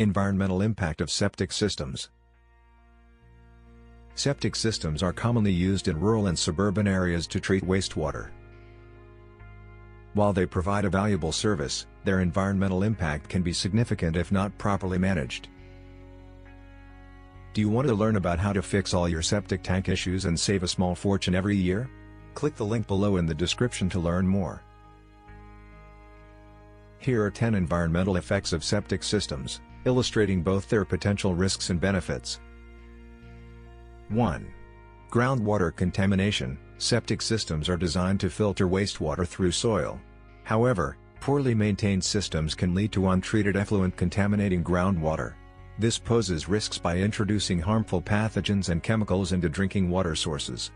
Environmental impact of septic systems. Septic systems are commonly used in rural and suburban areas to treat wastewater. While they provide a valuable service, their environmental impact can be significant if not properly managed. Do you want to learn about how to fix all your septic tank issues and save a small fortune every year? Click the link below in the description to learn more. Here are 10 environmental effects of septic systems, illustrating both their potential risks and benefits. 1. Groundwater contamination. Septic systems are designed to filter wastewater through soil. However, poorly maintained systems can lead to untreated effluent contaminating groundwater. This poses risks by introducing harmful pathogens and chemicals into drinking water sources.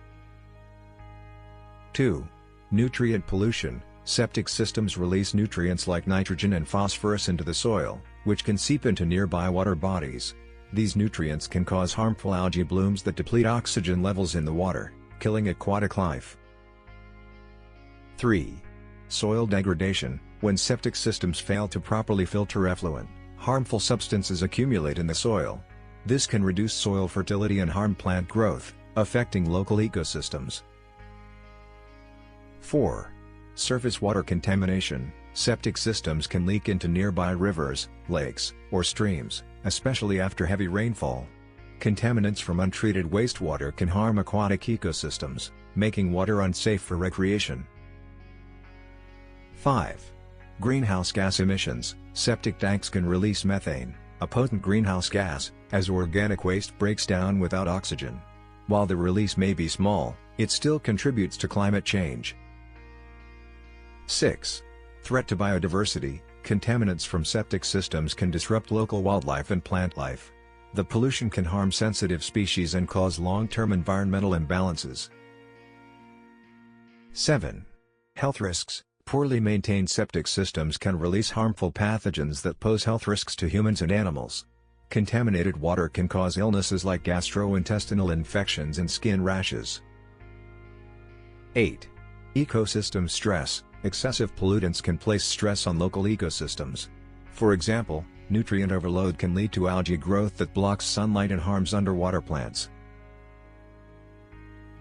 2. Nutrient pollution. Septic systems release nutrients like nitrogen and phosphorus into the soil, which can seep into nearby water bodies. These nutrients can cause harmful algae blooms that deplete oxygen levels in the water, killing aquatic life. 3. Soil degradation. When septic systems fail to properly filter effluent, harmful substances accumulate in the soil. This can reduce soil fertility and harm plant growth, affecting local ecosystems. 4. Surface water contamination. Septic systems can leak into nearby rivers, lakes, or streams, especially after heavy rainfall. Contaminants from untreated wastewater can harm aquatic ecosystems, making water unsafe for recreation. 5. Greenhouse gas emissions. Septic tanks can release methane, a potent greenhouse gas, as organic waste breaks down without oxygen. While the release may be small, it still contributes to climate change. 6. Threat to biodiversity. Contaminants from septic systems can disrupt local wildlife and plant life. The pollution can harm sensitive species and cause long-term environmental imbalances. 7. Health risks. Poorly maintained septic systems can release harmful pathogens that pose health risks to humans and animals. Contaminated water can cause illnesses like gastrointestinal infections and skin rashes. 8. Ecosystem stress. Excessive pollutants can place stress on local ecosystems. For example, nutrient overload can lead to algae growth that blocks sunlight and harms underwater plants.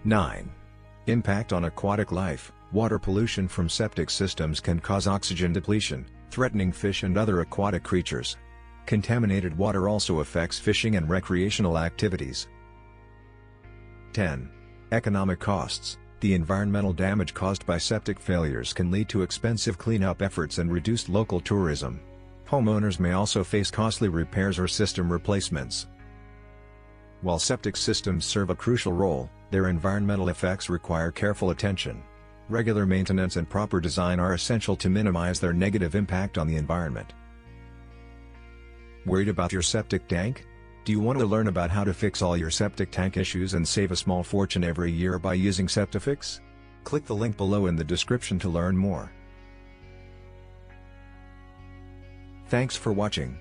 9. Impact on aquatic life. Water pollution from septic systems can cause oxygen depletion, threatening fish and other aquatic creatures. Contaminated water also affects fishing and recreational activities. 10. Economic costs. The environmental damage caused by septic failures can lead to expensive cleanup efforts and reduced local tourism. Homeowners may also face costly repairs or system replacements. While septic systems serve a crucial role, their environmental effects require careful attention. Regular maintenance and proper design are essential to minimize their negative impact on the environment. Worried about your septic tank? Do you want to learn about how to fix all your septic tank issues and save a small fortune every year by using Septifix? Click the link below in the description to learn more. Thanks for watching.